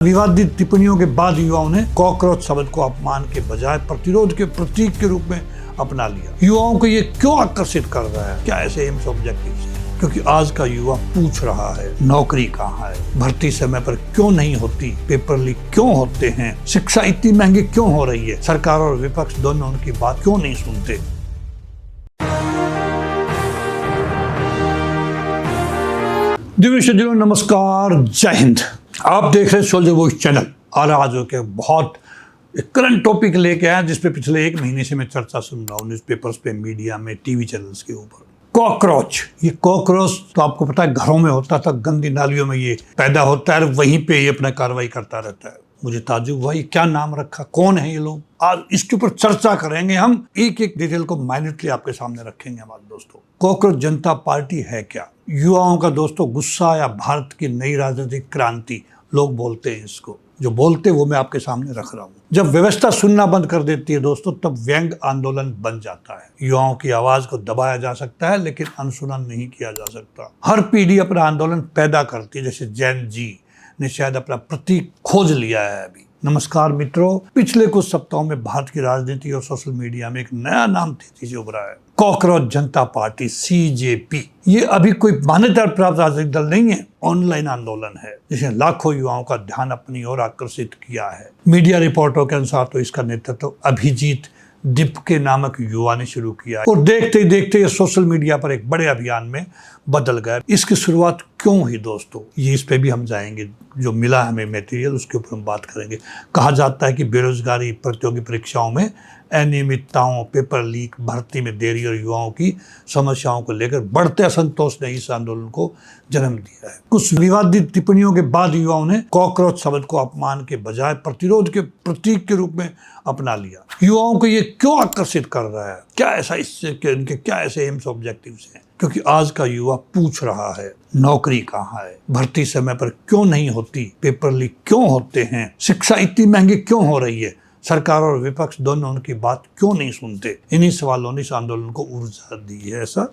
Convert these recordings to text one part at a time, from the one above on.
विवादित टिप्पणियों के बाद युवाओं ने कॉकरोच शब्द को अपमान के बजाय प्रतिरोध के प्रतीक के रूप में अपना लिया। युवाओं को ये क्यों आकर्षित कर रहा है? क्या ऐसे एम्स ऑब्जेक्टिव्स हैं? क्योंकि आज का युवा पूछ रहा है नौकरी कहाँ है, भर्ती समय पर क्यों नहीं होती, पेपर लीक क्यों होते हैं, शिक्षा इतनी महंगी क्यों हो रही है, सरकार और विपक्ष दोनों उनकी बात क्यों नहीं सुनते। दिव्य नमस्कार, जय हिंद। आप देख रहे हैं सोल्जर वॉइस चैनल और आज के बहुत करंट टॉपिक लेके आया जिसपे पिछले एक महीने से मैं चर्चा सुन रहा हूँ न्यूज़पेपर्स पे, मीडिया में, टीवी चैनल्स के ऊपर। कॉकरोच, ये कॉकरोच तो आपको पता है घरों में होता था, गंदी नालियों में ये पैदा होता है, वहीं पे ये अपना कार्रवाई करता रहता है। मुझे ताज्जुब हुआ ये क्या नाम रखा, कौन है ये लोग। आज इसके ऊपर चर्चा करेंगे हम, एक एक डिटेल को माइन्यूटली आपके सामने रखेंगे हमारे दोस्तों। कॉकरोच जनता पार्टी है क्या? युवाओं का दोस्तों गुस्सा या भारत की नई राजनीतिक क्रांति लोग बोलते हैं इसको, जो बोलते वो मैं आपके सामने रख रहा हूँ। जब व्यवस्था सुनना बंद कर देती है दोस्तों, तब व्यंग आंदोलन बन जाता है। युवाओं की आवाज को दबाया जा सकता है लेकिन अनसुना नहीं किया जा सकता। हर पीढ़ी अपना आंदोलन पैदा करती है, जैसे जैन जी ने शायद अपना प्रतीक खोज लिया है अभी। नमस्कार मित्रों, पिछले कुछ सप्ताहों में भारत की राजनीति और सोशल मीडिया में एक नया नाम तेजी से उभरा है, कॉकरोच जनता पार्टी, सीजेपी। ये अभी कोई मान्यता प्राप्त राजनीतिक दल नहीं है, ऑनलाइन आंदोलन है जिसने लाखों युवाओं का ध्यान अपनी ओर आकर्षित किया है। मीडिया रिपोर्टों के अनुसार तो इसका नेतृत्व अभिजीत दिपके नामक युवा ने शुरू किया और देखते ही देखते ये सोशल मीडिया पर एक बड़े अभियान में बदल गया। इसकी शुरुआत क्यों हुई दोस्तों, ये इस पे भी हम जाएंगे। जो मिला हमें मटेरियल उसके ऊपर हम बात करेंगे। कहा जाता है कि बेरोजगारी, प्रतियोगी परीक्षाओं में अनियमितताओं, पेपर लीक, भर्ती में देरी और युवाओं की समस्याओं को लेकर बढ़ते असंतोष ने इस आंदोलन को जन्म दिया है। कुछ विवादित टिप्पणियों के बाद युवाओं ने कॉकरोच शब्द को अपमान के बजाय प्रतिरोध के प्रतीक के रूप में अपना लिया। युवाओं को ये क्यों आकर्षित कर रहा है? क्या ऐसा इससे इनके क्या ऐसे एम्स ऑब्जेक्टिव्स हैं? क्योंकि आज का युवा पूछ रहा है नौकरी कहाँ है, भर्ती समय पर क्यों नहीं होती, पेपर लीक क्यों होते हैं, शिक्षा इतनी महंगी क्यों हो रही है, सरकार और विपक्ष दोनों उनकी बात क्यों नहीं सुनते। इन्हीं सवालों ने इस आंदोलन को ऊर्जा दी है, ऐसा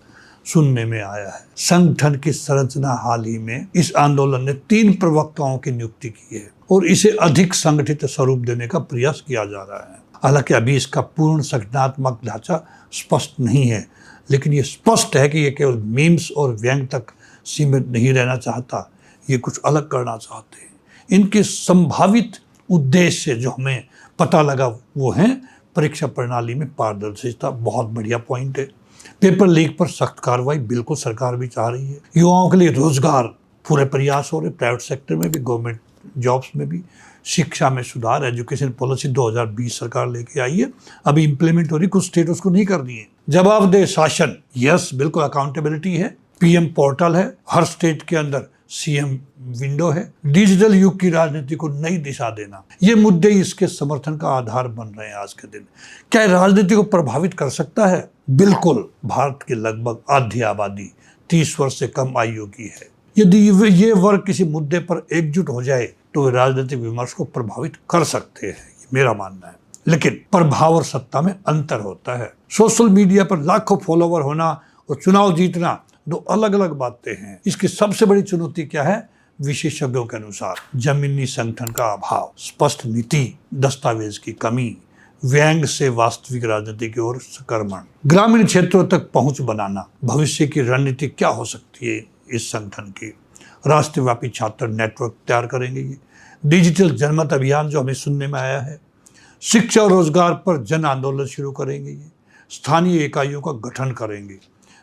सुनने में आया है। संगठन की संरचना हाल ही में इस आंदोलन ने 3 प्रवक्ताओं की नियुक्ति की है और इसे अधिक संगठित स्वरूप देने का प्रयास किया जा रहा है। हालांकि अभी इसका पूर्ण संगठनात्मक ढांचा स्पष्ट नहीं है, लेकिन ये स्पष्ट है कि ये केवल मीम्स और व्यंग तक सीमित नहीं रहना चाहता, ये कुछ अलग करना चाहते हैं। इनके संभावित उद्देश्य जो हमें पता लगा वो है परीक्षा प्रणाली में पारदर्शिता, बहुत बढ़िया पॉइंट है। पेपर लीक पर सख्त कार्रवाई, बिल्कुल सरकार भी चाह रही है। युवाओं के लिए रोजगार, पूरे प्रयास हो रहे, प्राइवेट सेक्टर में भी, गवर्नमेंट जॉब्स में भी। शिक्षा में सुधार, एजुकेशन पॉलिसी 2020 सरकार लेके आई है, अभी इंप्लीमेंट हो रही, कुछ स्टेट उसको नहीं कर दिए। जवाबदेह शासन, यस बिल्कुल, अकाउंटेबिलिटी है, पीएम पोर्टल है, हर स्टेट के अंदर सीएम विंडो है, डिजिटल युग की राजनीति को नई दिशा देना, ये मुद्दे इसके समर्थन का आधार बन रहे हैं आज के दिन। क्या राजनीति को प्रभावित कर सकता है? बिल्कुल। भारत की लगभग आधी आबादी 30 वर्ष से कम आयु की है। यदि ये वर्ग किसी मुद्दे पर एकजुट हो जाए तो वे राजनीतिक विमर्श को प्रभावित कर सकते हैं, मेरा मानना है। लेकिन प्रभाव और सत्ता में अंतर होता है। सोशल मीडिया पर लाखों फॉलोवर होना और चुनाव जीतना दो अलग अलग बातें हैं। इसकी सबसे बड़ी चुनौती क्या है? विशेषज्ञों के अनुसार जमीनी संगठन का अभाव, स्पष्ट नीति, दस्तावेज की कमी, व्यंग से वास्तविक राजनीति की ओर संक्रमण, ग्रामीण क्षेत्रों तक पहुंच बनाना। भविष्य की रणनीति क्या हो सकती है इस संगठन की? राष्ट्रव्यापी छात्र नेटवर्क तैयार करेंगे ये, डिजिटल जनमत अभियान जो हमें सुनने में आया है, शिक्षा और रोजगार पर जन आंदोलन शुरू करेंगे ये, स्थानीय इकाइयों का गठन करेंगे,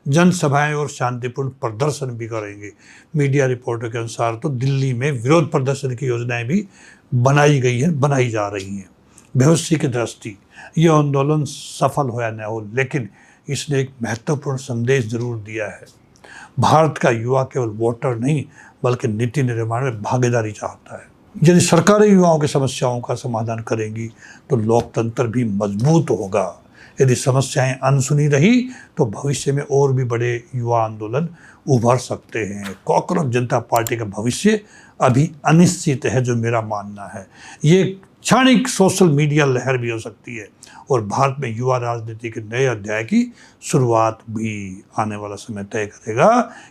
जनसभाएं और शांतिपूर्ण प्रदर्शन भी करेंगे। मीडिया रिपोर्टों के अनुसार तो दिल्ली में विरोध प्रदर्शन की योजनाएं भी बनाई गई हैं, बनाई जा रही हैं। भविष्य की दृष्टि, यह आंदोलन सफल हो या न हो, लेकिन इसने एक महत्वपूर्ण संदेश जरूर दिया है। भारत का युवा केवल वोटर नहीं बल्कि नीति निर्माण में भागीदारी चाहता है। यदि सरकारें युवाओं की समस्याओं का समाधान करेंगी तो लोकतंत्र भी मजबूत होगा। यदि समस्याएं अनसुनी रही तो भविष्य में और भी बड़े युवा आंदोलन उभर सकते हैं। कॉकरोच जनता पार्टी का भविष्य अभी अनिश्चित है, जो मेरा मानना है। ये क्षणिक सोशल मीडिया लहर भी हो सकती है और भारत में युवा राजनीति के नए अध्याय की शुरुआत भी। आने वाला समय तय करेगा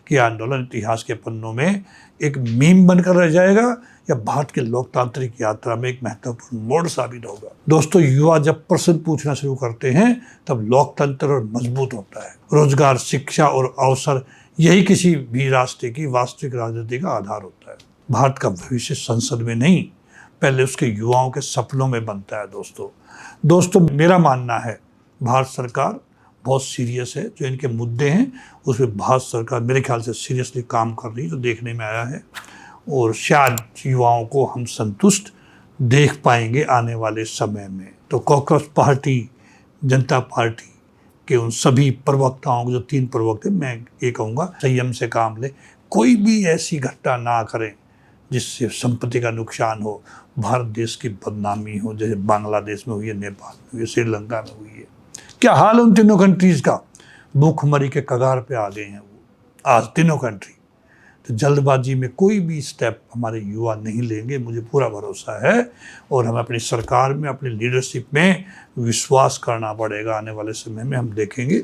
कि आंदोलन इतिहास के पन्नों में एक मीम बनकर रह जाएगा या भारत की लोकतांत्रिक यात्रा में एक महत्वपूर्ण मोड़ साबित होगा। दोस्तों, युवा जब प्रश्न पूछना शुरू करते हैं तब लोकतंत्र और मजबूत होता है। रोजगार, शिक्षा और अवसर, यही किसी भी राष्ट्र की वास्तविक राजनीति का आधार होता है। भारत का भविष्य संसद में नहीं, पहले उसके युवाओं के सपनों में बनता है। दोस्तों मेरा मानना है भारत सरकार बहुत सीरियस है। जो इनके मुद्दे हैं उसमें भारत सरकार मेरे ख्याल से सीरियसली काम कर रही है, जो देखने में आया है, और शायद युवाओं को हम संतुष्ट देख पाएंगे आने वाले समय में। तो कांग्रेस पार्टी, जनता पार्टी के उन सभी प्रवक्ताओं को, जो 3 प्रवक्ता, मैं ये कहूँगा संयम से काम ले, कोई भी ऐसी घटना ना करें जिससे संपत्ति का नुकसान हो, भारत देश की बदनामी हो, जैसे बांग्लादेश में हुई है, नेपाल में हुई है, श्रीलंका में हुई है। क्या हाल उन तीनों कंट्रीज का, भूखमरी के कगार पे आ गए हैं वो आज तीनों कंट्री। तो जल्दबाजी में कोई भी स्टेप हमारे युवा नहीं लेंगे, मुझे पूरा भरोसा है। और हमें अपनी सरकार में, अपनी लीडरशिप में विश्वास करना पड़ेगा। आने वाले समय में हम देखेंगे।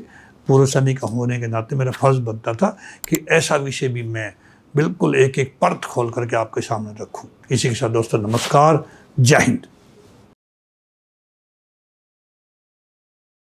पूर्व सैनिक होने के नाते मेरा फर्ज बनता था कि ऐसा विषय भी मैं बिल्कुल एक एक परत खोल करके आपके सामने रखूं। इसी के साथ दोस्तों, नमस्कार, जय हिंद।